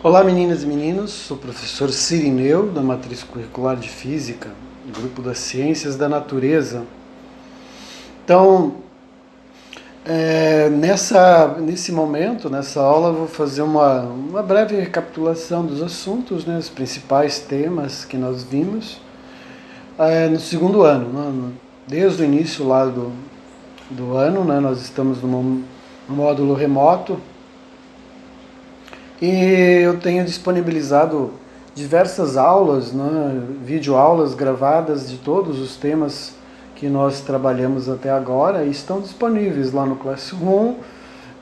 Olá meninas e meninos, sou o professor Cirineu, da Matriz Curricular de Física, do Grupo das Ciências da Natureza. Então, nesse momento, nessa aula, eu vou fazer uma breve recapitulação dos assuntos, né, os principais temas que nós vimos no segundo ano. Né, desde o início lá do ano, né, nós estamos no módulo remoto, e eu tenho disponibilizado diversas aulas, né, videoaulas gravadas de todos os temas que nós trabalhamos até agora, e estão disponíveis lá no Classroom,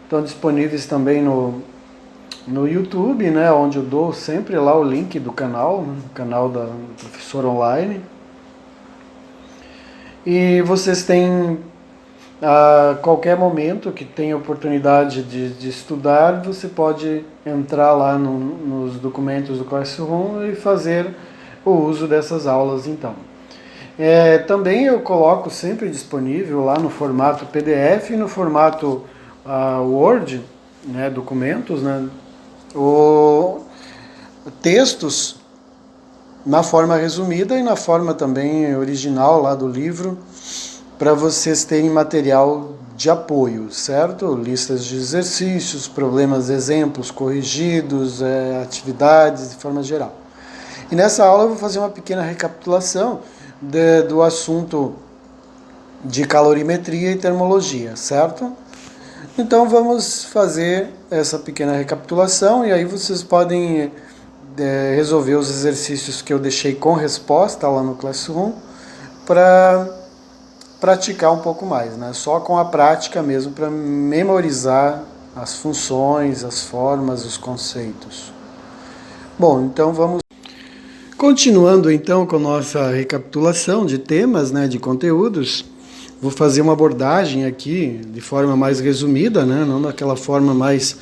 estão disponíveis também no YouTube, né, onde eu dou sempre lá o link do canal, né, canal do Professor Online. E vocês têm, a qualquer momento que tenha oportunidade de estudar, você pode entrar lá nos documentos do Classroom e fazer o uso dessas aulas então. Também eu coloco sempre disponível lá no formato PDF e no formato Word, né, documentos, né, textos na forma resumida e na forma também original lá do livro, para vocês terem material de apoio, certo? Listas de exercícios, problemas, exemplos corrigidos, atividades de forma geral. E nessa aula eu vou fazer uma pequena recapitulação do assunto de calorimetria e termologia, certo? Então vamos fazer essa pequena recapitulação e aí vocês podem resolver os exercícios que eu deixei com resposta lá no Classroom para praticar um pouco mais, né? Só com a prática mesmo, para memorizar as funções, as formas, os conceitos. Bom, então vamos... Continuando então com a nossa recapitulação de temas, né, de conteúdos, vou fazer uma abordagem aqui de forma mais resumida, né, não daquela forma mais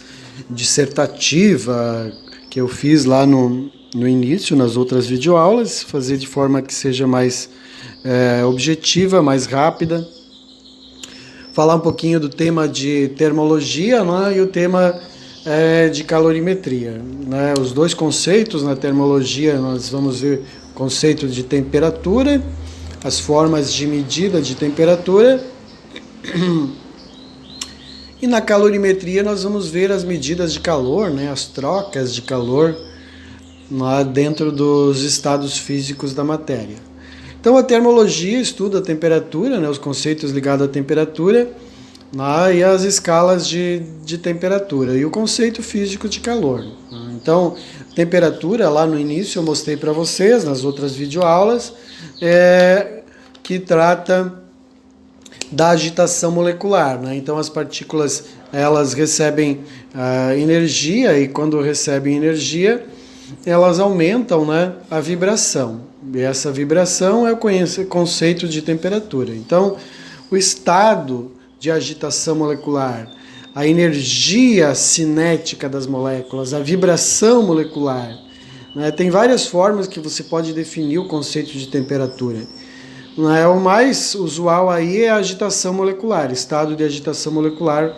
dissertativa que eu fiz lá no início, nas outras videoaulas, fazer de forma que seja mais objetiva, mais rápida. Falar um pouquinho do tema de termologia, né, e o tema de calorimetria. Né. Os dois conceitos na termologia, nós vamos ver o conceito de temperatura, as formas de medida de temperatura, e na calorimetria nós vamos ver as medidas de calor, né, as trocas de calor lá dentro dos estados físicos da matéria. Então a termologia estuda a temperatura, né, os conceitos ligados à temperatura, e as escalas de temperatura e o conceito físico de calor. Então, temperatura, lá no início eu mostrei para vocês, nas outras videoaulas, que trata da agitação molecular, né? Então as partículas, elas recebem energia, e quando recebem energia, elas aumentam, né, a vibração. E essa vibração é o conceito de temperatura. Então, o estado de agitação molecular, a energia cinética das moléculas, a vibração molecular, né, tem várias formas que você pode definir o conceito de temperatura. O mais usual aí é a agitação molecular, estado de agitação molecular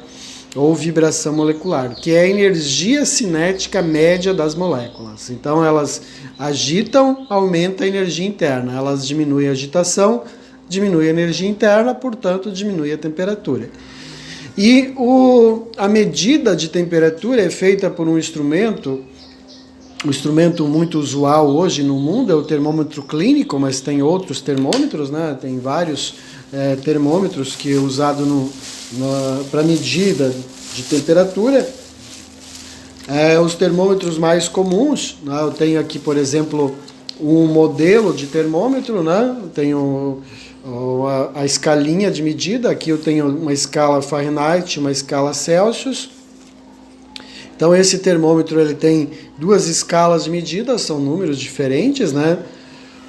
ou vibração molecular, que é a energia cinética média das moléculas. Então elas agitam, aumenta a energia interna, elas diminuem a agitação, diminui a energia interna, portanto diminui a temperatura. E a medida de temperatura é feita por um instrumento muito usual hoje no mundo, é o termômetro clínico, mas tem outros termômetros, né? Tem vários termômetros que é usado para medida de temperatura. Os termômetros mais comuns, né? Eu tenho aqui, por exemplo, um modelo de termômetro, né? Eu tenho a escalinha de medida, aqui eu tenho uma escala Fahrenheit, uma escala Celsius. Então esse termômetro ele tem duas escalas de medida, são números diferentes, né?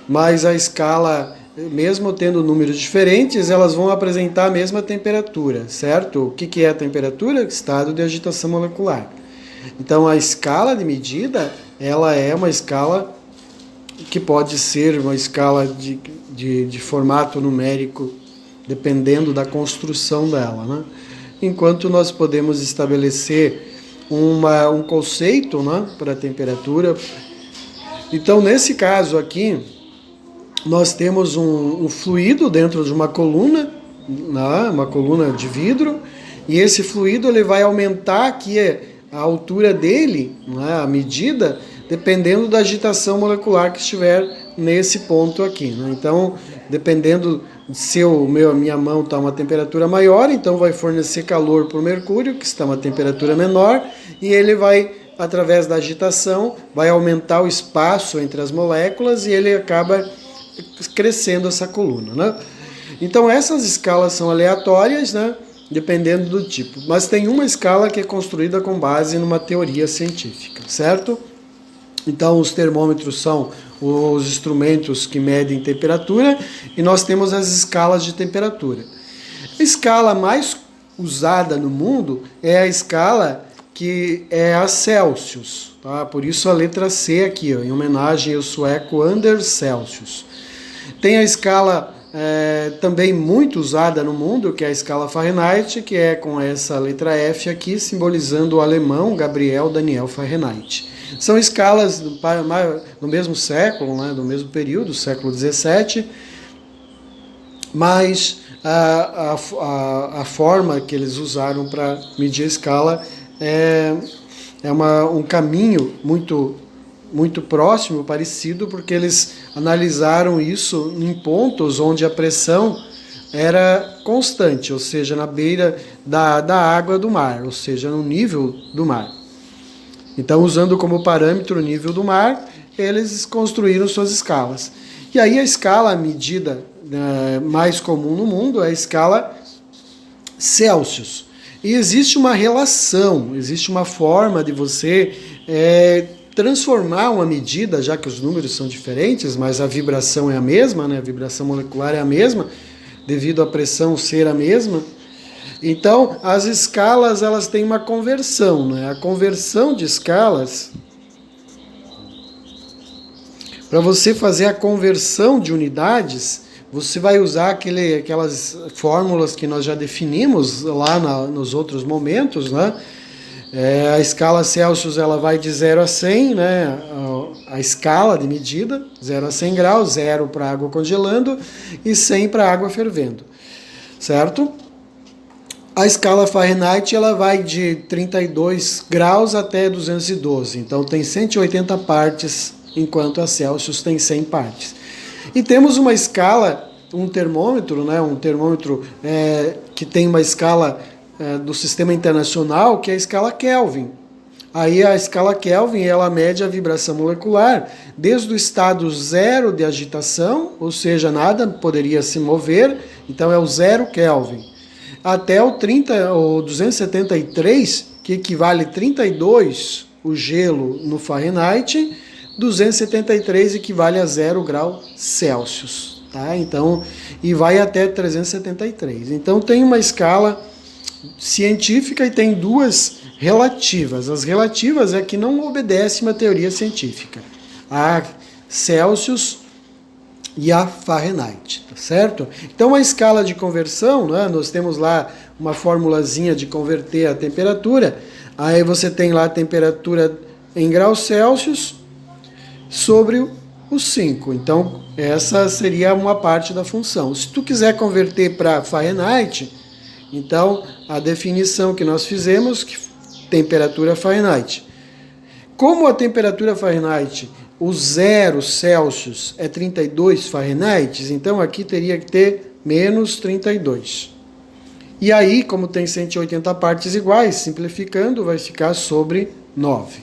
Mas a escala, mesmo tendo números diferentes, elas vão apresentar a mesma temperatura, certo? O que é a temperatura? Estado de agitação molecular. Então a escala de medida, ela é uma escala que pode ser uma escala de formato numérico, dependendo da construção dela, né? Enquanto nós podemos estabelecer um conceito, né, para a temperatura. Então, nesse caso aqui, nós temos um fluido dentro de uma coluna, né, uma coluna de vidro, e esse fluido ele vai aumentar aqui a altura dele, né, a medida, dependendo da agitação molecular que estiver nesse ponto aqui, né? Então, dependendo se minha mão está a uma temperatura maior, então vai fornecer calor para o mercúrio, que está a uma temperatura menor, e ele vai, através da agitação, vai aumentar o espaço entre as moléculas e ele acaba crescendo essa coluna, né? Então essas escalas são aleatórias, né? Dependendo do tipo. Mas tem uma escala que é construída com base numa teoria científica, certo? Então os termômetros são os instrumentos que medem temperatura e nós temos as escalas de temperatura. A escala mais usada no mundo é a escala que é a Celsius, tá? Por isso a letra C aqui, ó, em homenagem ao sueco Anders Celsius. Tem a escala também muito usada no mundo, que é a escala Fahrenheit, que é com essa letra F aqui, simbolizando o alemão Gabriel Daniel Fahrenheit. São escalas do mesmo século, né, do mesmo período, século XVII, mas a forma que eles usaram para medir a escala é um caminho muito próximo, parecido, porque eles analisaram isso em pontos onde a pressão era constante, ou seja, na beira da água do mar, ou seja, no nível do mar. Então, usando como parâmetro o nível do mar, eles construíram suas escalas. E aí a escala medida mais comum no mundo é a escala Celsius. E existe uma relação, existe uma forma de você transformar uma medida, já que os números são diferentes, mas a vibração é a mesma, né? A vibração molecular é a mesma, devido à pressão ser a mesma. Então, as escalas elas têm uma conversão, né? A conversão de escalas, para você fazer a conversão de unidades, você vai usar aquelas fórmulas que nós já definimos lá nos outros momentos, né? A escala Celsius ela vai de 0 a 100, né? A escala de medida, 0 a 100 graus, 0 para água congelando e 100 para água fervendo, certo? A escala Fahrenheit ela vai de 32 graus até 212, então tem 180 partes, enquanto a Celsius tem 100 partes. E temos uma escala, um termômetro, né? Um termômetro que tem uma escala do sistema internacional, que é a escala Kelvin. Aí a escala Kelvin, ela mede a vibração molecular desde o estado zero de agitação, ou seja, nada poderia se mover, então é o 0 Kelvin, até o 273, que equivale a 32, o gelo no Fahrenheit, 273 equivale a 0 grau Celsius, tá? Então, e vai até 373. Então tem uma escala científica e tem duas relativas. As relativas é que não obedecem uma teoria científica. A Celsius e a Fahrenheit, tá certo? Então a escala de conversão, né, nós temos lá uma formulazinha de converter a temperatura, aí você tem lá a temperatura em graus Celsius sobre os 5. Então essa seria uma parte da função. Se tu quiser converter para Fahrenheit, então a definição que nós fizemos, que temperatura Fahrenheit. Como a temperatura Fahrenheit, o 0 Celsius é 32 Fahrenheit, então aqui teria que ter menos 32. E aí, como tem 180 partes iguais, simplificando, vai ficar sobre 9.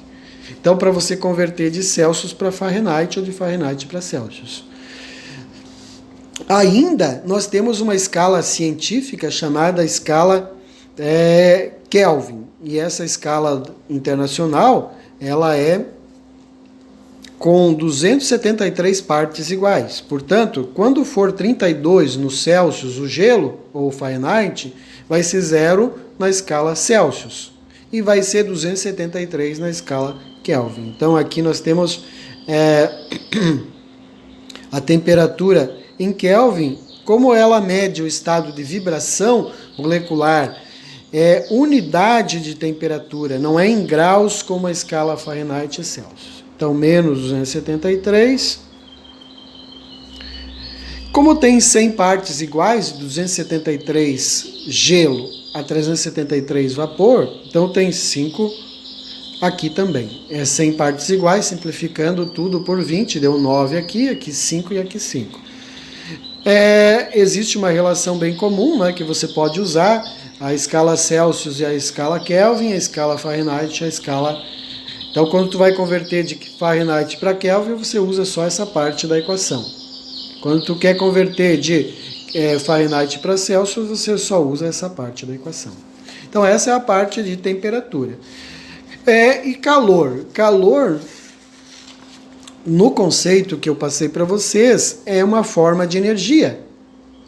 Então, para você converter de Celsius para Fahrenheit ou de Fahrenheit para Celsius. Ainda, nós temos uma escala científica chamada escala Kelvin. E essa escala internacional, ela é com 273 partes iguais. Portanto, quando for 32 no Celsius, o gelo, ou Fahrenheit, vai ser 0 na escala Celsius. E vai ser 273 na escala Kelvin. Então, aqui nós temos a temperatura em Kelvin, como ela mede o estado de vibração molecular é unidade de temperatura, não é em graus como a escala Fahrenheit e Celsius. Então, menos 273. Como tem 100 partes iguais, 273 gelo a 373 vapor, então tem 5 aqui também. É 100 partes iguais, simplificando tudo por 20, deu 9 aqui, aqui 5 e aqui 5. Existe uma relação bem comum, né, que você pode usar, a escala Celsius e a escala Kelvin, a escala Fahrenheit e a escala... Então, quando tu vai converter de Fahrenheit para Kelvin, você usa só essa parte da equação. Quando tu quer converter de Fahrenheit para Celsius, você só usa essa parte da equação. Então, essa é a parte de temperatura. E calor. Calor, no conceito que eu passei para vocês, é uma forma de energia.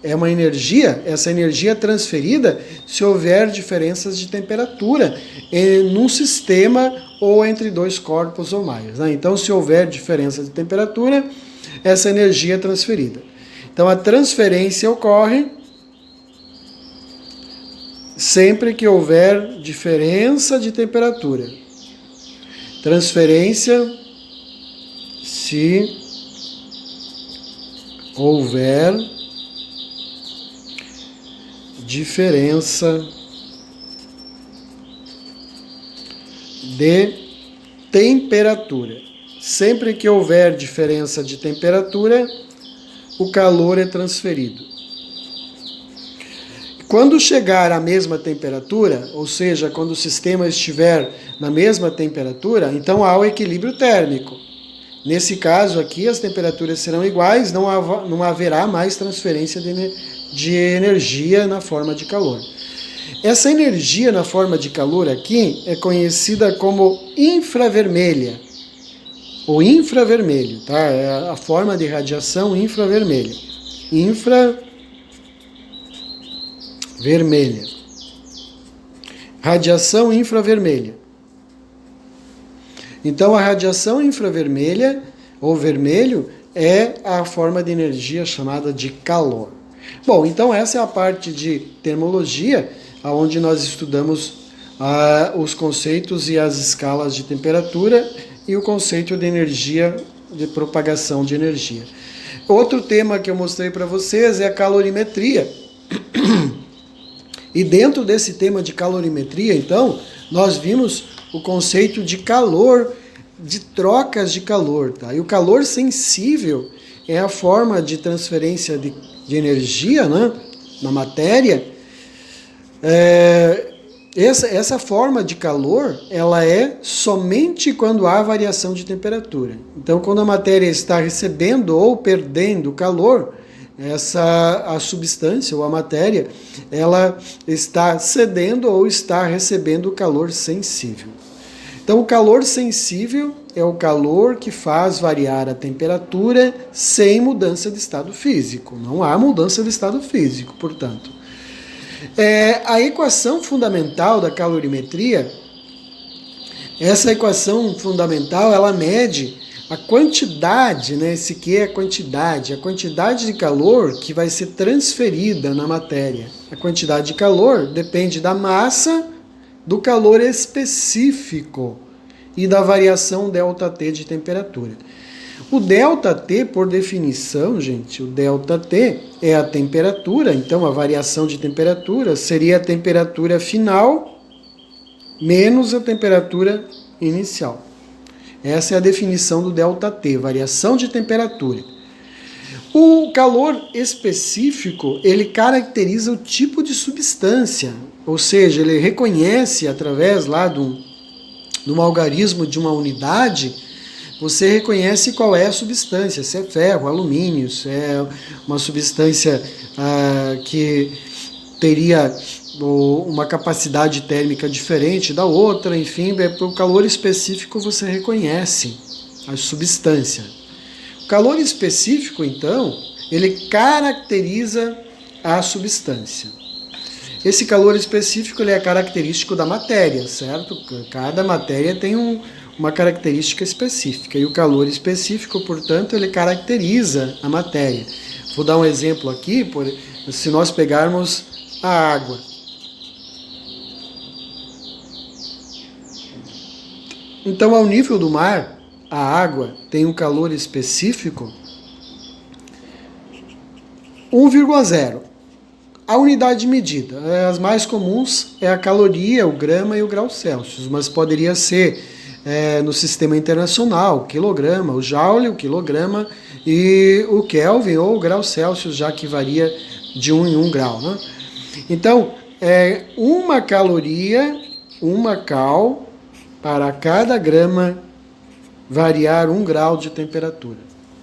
É uma energia, essa energia é transferida se houver diferenças de temperatura num sistema ou entre dois corpos ou mais, né? Então, se houver diferença de temperatura, essa energia é transferida. Então, a transferência ocorre sempre que houver diferença de temperatura. Transferência se houver diferença de temperatura. Sempre que houver diferença de temperatura, o calor é transferido. Quando chegar à mesma temperatura, ou seja, quando o sistema estiver na mesma temperatura, então há o equilíbrio térmico. Nesse caso aqui, as temperaturas serão iguais, não haverá mais transferência de energia na forma de calor. Essa energia na forma de calor aqui é conhecida como infravermelha, ou infravermelho, tá? É a forma de radiação infravermelha. Infravermelha. Radiação infravermelha. Então, a radiação infravermelha, ou vermelho, é a forma de energia chamada de calor. Bom, então essa é a parte de termologia, onde nós estudamos os conceitos e as escalas de temperatura e o conceito de energia, de propagação de energia. Outro tema que eu mostrei para vocês é a calorimetria. E dentro desse tema de calorimetria, então, nós vimos o conceito de calor, de trocas de calor, tá? E o calor sensível é a forma de transferência de energia, né, na matéria. Essa forma de calor, ela é somente quando há variação de temperatura. Então, quando a matéria está recebendo ou perdendo calor, a substância ou a matéria, ela está cedendo ou está recebendo calor sensível. Então, o calor sensível é o calor que faz variar a temperatura sem mudança de estado físico. Não há mudança de estado físico, portanto. A equação fundamental da calorimetria, essa equação fundamental, ela mede a quantidade, né? Esse que é a quantidade de calor que vai ser transferida na matéria. A quantidade de calor depende da massa, do calor específico e da variação ΔT de temperatura. O ΔT, por definição, gente, o ΔT é a temperatura, então a variação de temperatura seria a temperatura final menos a temperatura inicial. Essa é a definição do ΔT, variação de temperatura. O calor específico, ele caracteriza o tipo de substância, ou seja, ele reconhece através lá de um algarismo de uma unidade, você reconhece qual é a substância, se é ferro, alumínio, se é uma substância que teria uma capacidade térmica diferente da outra, enfim, pelo calor específico você reconhece a substância. O calor específico, então, ele caracteriza a substância. Esse calor específico ele é característico da matéria, certo? Cada matéria tem uma característica específica, e o calor específico, portanto, ele caracteriza a matéria. Vou dar um exemplo aqui, se nós pegarmos a água. Então, ao nível do mar, a água tem um calor específico 1,0. A unidade de medida, as mais comuns é a caloria, o grama e o grau Celsius, mas poderia ser no sistema internacional, o quilograma, o joule, o quilograma e o Kelvin ou o grau Celsius, já que varia de 1 em 1 grau. Né? Então, uma caloria, uma cal, para cada grama variar 1 grau de temperatura.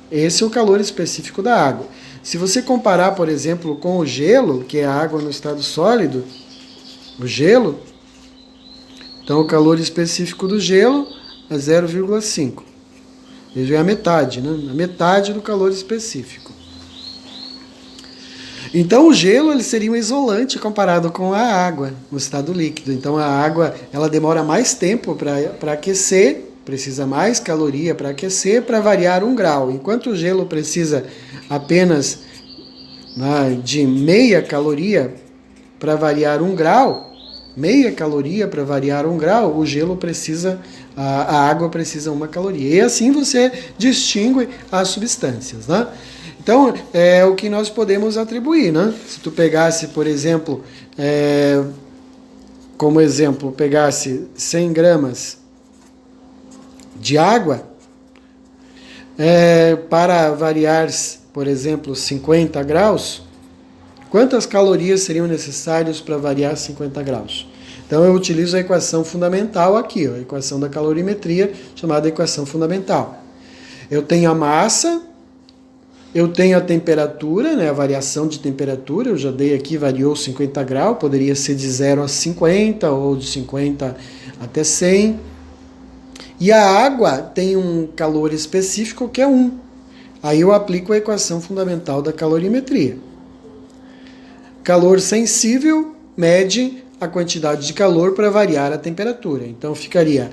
Esse é o calor específico da água. Se você comparar, por exemplo, com o gelo, que é a água no estado sólido, o gelo, então o calor específico do gelo é 0,5. Ele é a metade, né? A metade do calor específico. Então o gelo ele seria um isolante comparado com a água no estado líquido. Então a água ela demora mais tempo para aquecer, precisa mais caloria para aquecer, para variar 1 grau. Enquanto o gelo precisa apenas de meia caloria para variar 1 grau, meia caloria para variar 1 grau, o gelo precisa, a água precisa 1 caloria. E assim você distingue as substâncias, né? Então, é o que nós podemos atribuir, né? Se tu pegasse, por exemplo, como exemplo, pegasse 100 gramas de água, para variar, por exemplo, 50 graus, quantas calorias seriam necessárias para variar 50 graus? Então eu utilizo a equação fundamental aqui, a equação da calorimetria, chamada equação fundamental. Eu tenho a massa, eu tenho a temperatura, né, a variação de temperatura, eu já dei aqui, variou 50 graus, poderia ser de 0 a 50 ou de 50 até 100. E a água tem um calor específico que é 1. Aí eu aplico a equação fundamental da calorimetria. Calor sensível mede a quantidade de calor para variar a temperatura. Então ficaria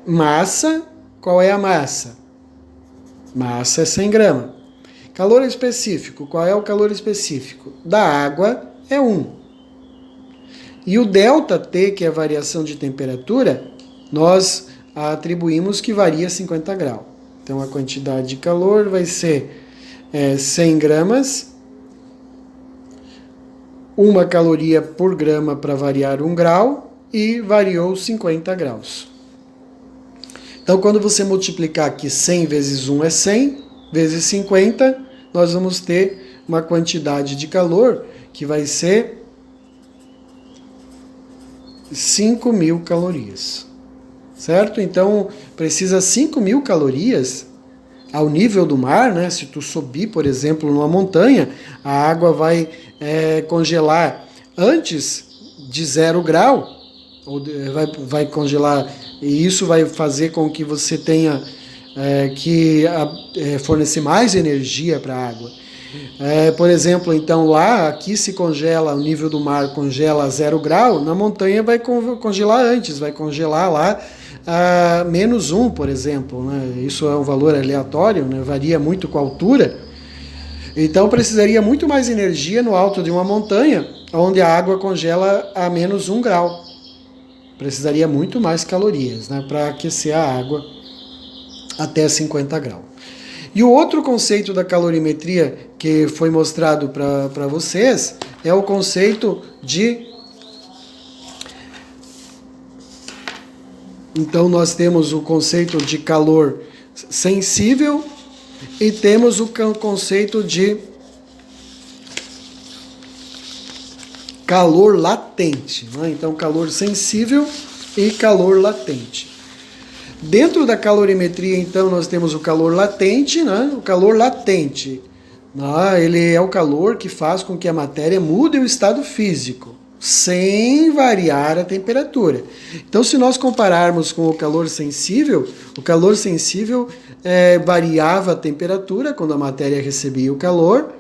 massa, qual é a massa? Massa é 100 gramas. Calor específico, qual é o calor específico? Da água é 1. E o ΔT, que é a variação de temperatura, nós atribuímos que varia 50 graus. Então a quantidade de calor vai ser 100 gramas, 1 caloria por grama para variar 1 grau e variou 50 graus. Então quando você multiplicar aqui 100 vezes 1 é 100, vezes 50, nós vamos ter uma quantidade de calor que vai ser 5.000 calorias. Certo? Então precisa 5.000 calorias ao nível do mar, né? Se tu subir, por exemplo, numa montanha, a água vai congelar antes de 0 grau, ou vai congelar, e isso vai fazer com que você tenha que fornecer mais energia para a água. Por exemplo, então lá, aqui se congela, o nível do mar congela a 0 grau, na montanha vai congelar antes, vai congelar lá a -1, por exemplo. Né? Isso é um valor aleatório, né? Varia muito com a altura. Então precisaria muito mais energia no alto de uma montanha, onde a água congela a -1 grau. Precisaria muito mais calorias, né, para aquecer a água até 50 graus. E o outro conceito da calorimetria que foi mostrado para vocês é o conceito de... Então nós temos o conceito de calor sensível e temos o conceito de calor latente. Né? Então calor sensível e calor latente. Dentro da calorimetria, então, nós temos o calor latente, né? O calor latente, ele é o calor que faz com que a matéria mude o estado físico, sem variar a temperatura. Então, se nós compararmos com o calor sensível variava a temperatura quando a matéria recebia o calor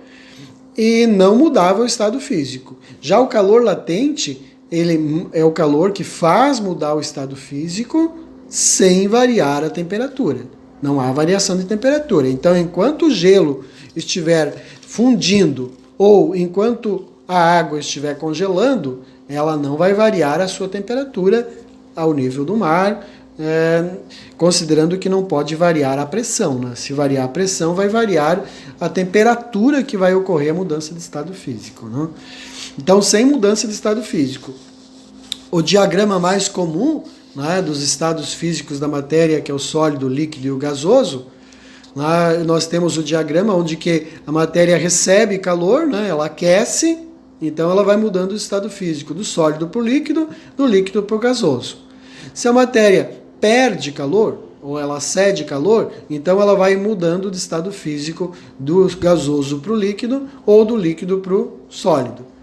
e não mudava o estado físico. Já o calor latente, ele é o calor que faz mudar o estado físico sem variar a temperatura. Não há variação de temperatura. Então, enquanto o gelo estiver fundindo ou enquanto a água estiver congelando, ela não vai variar a sua temperatura ao nível do mar considerando que não pode variar a pressão, né? Se variar a pressão, vai variar a temperatura que vai ocorrer a mudança de estado físico, né? Então, sem mudança de estado físico. O diagrama mais comum, né, dos estados físicos da matéria, que é o sólido, o líquido e o gasoso, lá nós temos o diagrama onde que a matéria recebe calor, né, ela aquece, então ela vai mudando o estado físico do sólido para o líquido, do líquido para o gasoso. Se a matéria perde calor, ou ela cede calor, então ela vai mudando de estado físico do gasoso para o líquido, ou do líquido para o sólido.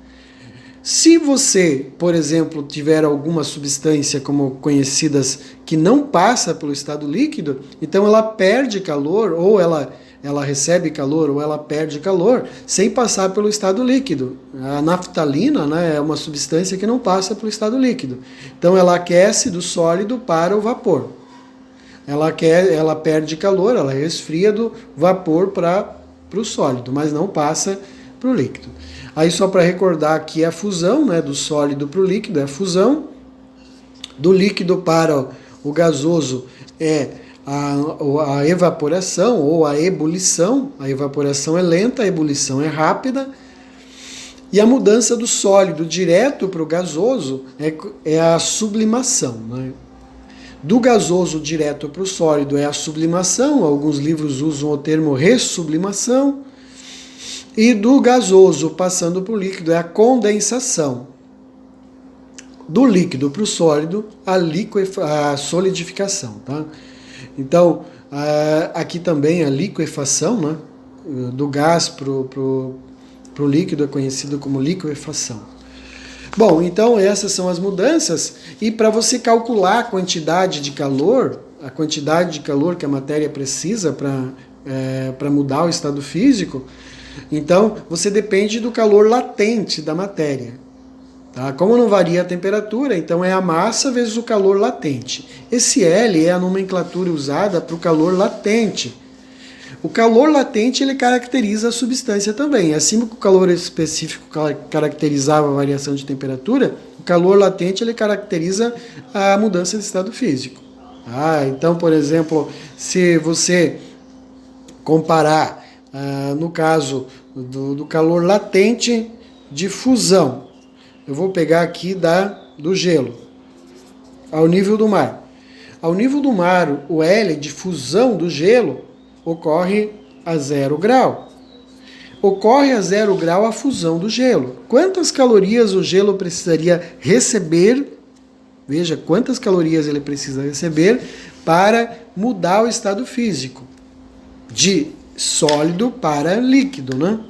Se você, por exemplo, tiver alguma substância como conhecidas que não passa pelo estado líquido, então ela perde calor, ou ela recebe calor, ou ela perde calor, sem passar pelo estado líquido. A naftalina, né, é uma substância que não passa pelo estado líquido. Então ela aquece do sólido para o vapor. Ela perde calor, ela resfria do vapor para o sólido, mas não passa para o líquido. Aí só para recordar que a fusão, né, do sólido para o líquido é a fusão, do líquido para o gasoso é a evaporação ou a ebulição. A evaporação é lenta, a ebulição é rápida. E a mudança do sólido direto para o gasoso é a sublimação, né? Do gasoso direto para o sólido é a sublimação, alguns livros usam o termo ressublimação. E do gasoso passando para o líquido é a condensação. Do líquido para o sólido, a solidificação. Tá? Então, aqui também a liquefação, né? Do gás para o líquido é conhecido como liquefação. Bom, então essas são as mudanças. E para você calcular a quantidade de calor que a matéria precisa para mudar o estado físico, então, você depende do calor latente da matéria. Tá? Como não varia a temperatura, então é a massa vezes o calor latente. Esse L é a nomenclatura usada para o calor latente. O calor latente ele caracteriza a substância também. Assim como o calor específico caracterizava a variação de temperatura, o calor latente ele caracteriza a mudança de estado físico. Então, por exemplo, se você comparar no caso do calor latente de fusão, eu vou pegar aqui do gelo, ao nível do mar. Ao nível do mar, o L de fusão do gelo ocorre a 0 grau. Ocorre a 0 grau a fusão do gelo. Quantas calorias o gelo precisaria receber? Veja quantas calorias ele precisa receber para mudar o estado físico de sólido para líquido, né?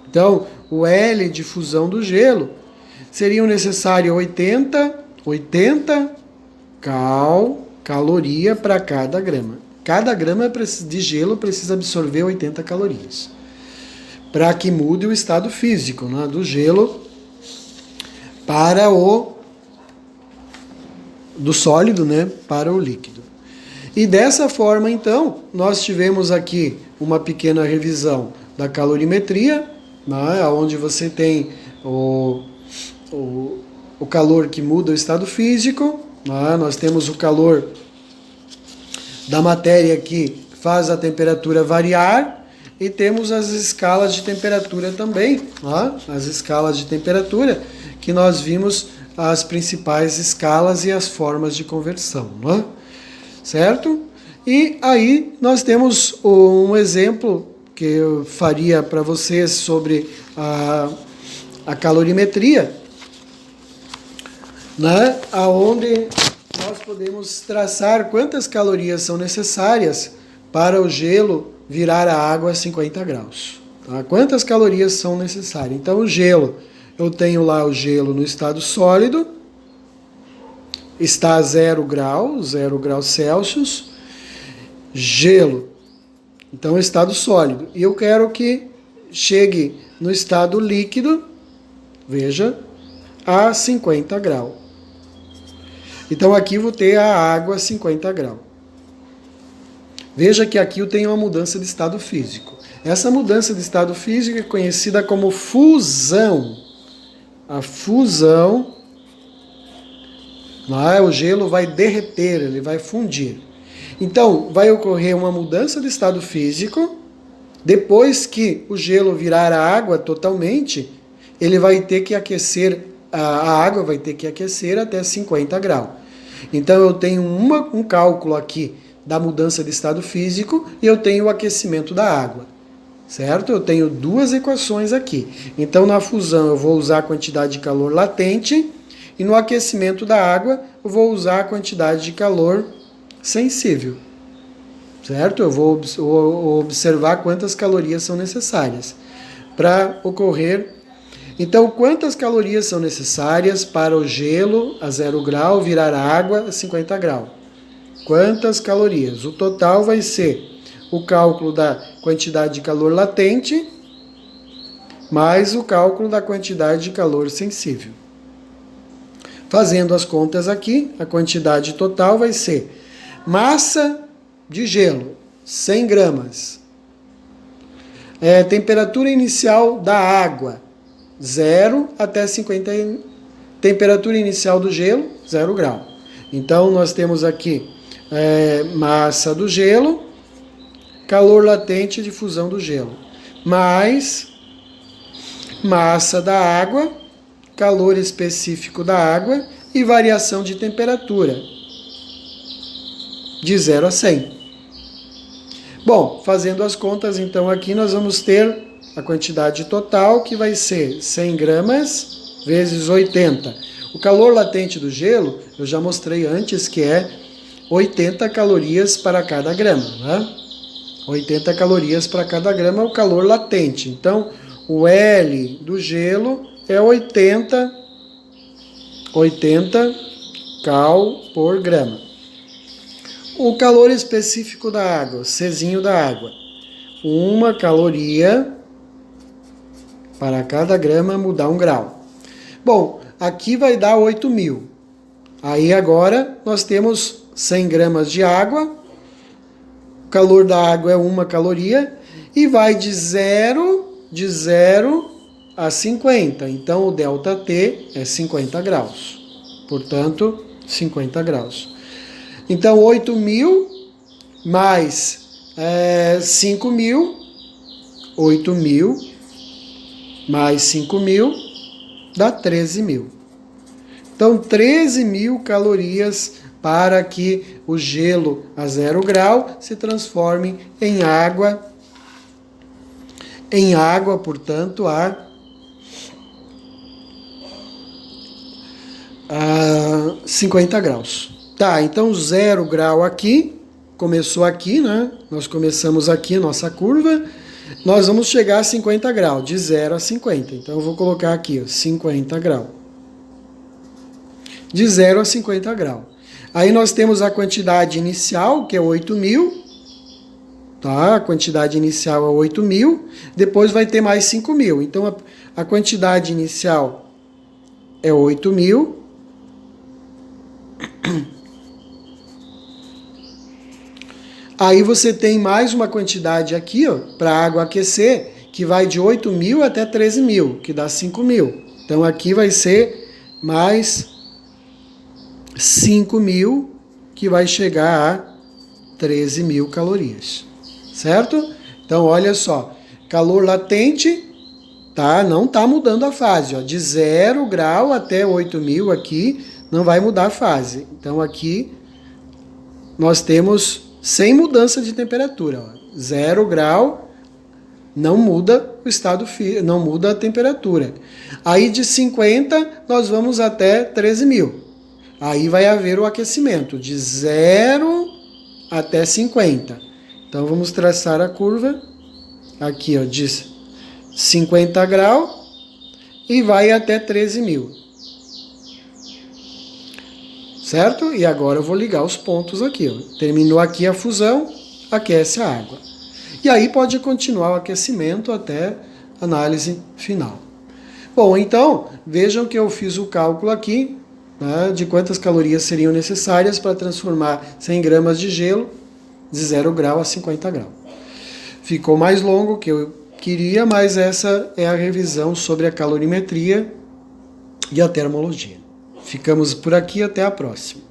Então, o L de fusão do gelo seriam necessários 80 caloria para cada grama. Cada grama de gelo precisa absorver 80 calorias para que mude o estado físico, né, do gelo para do sólido, né, para o líquido. E dessa forma, então, nós tivemos aqui uma pequena revisão da calorimetria, né, onde você tem o calor que muda o estado físico, né, nós temos o calor da matéria que faz a temperatura variar, e temos as escalas de temperatura também, né, as escalas de temperatura, que nós vimos as principais escalas e as formas de conversão, né? Certo? E aí nós temos um exemplo que eu faria para vocês sobre a calorimetria, né? Onde nós podemos traçar quantas calorias são necessárias para o gelo virar a água a 50 graus. Tá? Quantas calorias são necessárias? Então o gelo, eu tenho lá o gelo no estado sólido, está a 0 graus Celsius, gelo, então estado sólido. E eu quero que chegue no estado líquido, veja, a 50 graus. Então aqui vou ter a água a 50 graus. Veja que aqui eu tenho uma mudança de estado físico. Essa mudança de estado físico é conhecida como fusão. A fusão O gelo vai derreter, ele vai fundir. Então, vai ocorrer uma mudança de estado físico. Depois que o gelo virar a água totalmente, ele vai ter que aquecer, a água vai ter que aquecer até 50 graus. Então, eu tenho um cálculo aqui da mudança de estado físico e eu tenho o aquecimento da água. Certo? Eu tenho duas equações aqui. Então, na fusão, eu vou usar a quantidade de calor latente e no aquecimento da água, eu vou usar a quantidade de calor sensível. Certo? Eu vou observar quantas calorias são necessárias para ocorrer. Então, quantas calorias são necessárias para o gelo a 0 grau virar água a 50 graus? Quantas calorias? O total vai ser o cálculo da quantidade de calor latente mais o cálculo da quantidade de calor sensível. Fazendo as contas aqui, a quantidade total vai ser massa de gelo, 100 gramas. Temperatura inicial da água, 0 até 50. Temperatura inicial do gelo, 0 grau. Então, nós temos aqui massa do gelo, calor latente de fusão do gelo, mais massa da água, calor específico da água e variação de temperatura, de 0 a 100. Bom, fazendo as contas, então, aqui nós vamos ter a quantidade total, que vai ser 100 gramas vezes 80. O calor latente do gelo, eu já mostrei antes que é 80 calorias para cada grama. Né? 80 calorias para cada grama é o calor latente. Então, o L do gelo é 80 cal por grama. O calor específico da água, Czinho da água, 1 caloria para cada grama mudar 1 grau. Bom, aqui vai dar 8.000. Aí agora nós temos 100 gramas de água, o calor da água é 1 caloria e vai de 0 a 50. Então o ΔT é 50 graus. Portanto, 50 graus. Então 8.000 mais 5.000, 8.000 mais 5.000 dá 13.000. Então 13.000 calorias para que o gelo a 0 grau se transforme em água. Em água, portanto, a 50 graus. Tá, então 0 grau aqui, começou aqui, né? Nós começamos aqui nossa curva, nós vamos chegar a 50 graus, de 0 a 50. Então eu vou colocar aqui, ó, 50 graus. De 0 a 50 graus. Aí nós temos a quantidade inicial, que é 8.000. Tá? A quantidade inicial é 8.000. Depois vai ter mais 5.000. Então a quantidade inicial é 8.000. Aí você tem mais uma quantidade aqui, para a água aquecer, que vai de 8.000 até 13.000, que dá 5.000. Então aqui vai ser mais 5.000, que vai chegar a 13.000 calorias. Certo? Então olha só, calor latente, tá? Não está mudando a fase. Ó, de 0 grau até 8.000 aqui, não vai mudar a fase. Então aqui nós temos sem mudança de temperatura. Ó. 0 grau não muda o estado, não muda a temperatura. Aí de 50 nós vamos até 13.000. Aí vai haver o aquecimento de 0 até 50. Então vamos traçar a curva aqui, ó, de 50 graus e vai até 13.000. Certo? E agora eu vou ligar os pontos aqui. Ó. Terminou aqui a fusão, aquece a água. E aí pode continuar o aquecimento até a análise final. Bom, então, vejam que eu fiz o cálculo aqui, né, de quantas calorias seriam necessárias para transformar 100 gramas de gelo de 0 grau a 50 graus. Ficou mais longo que eu queria, mas essa é a revisão sobre a calorimetria e a termologia. Ficamos por aqui, até a próxima.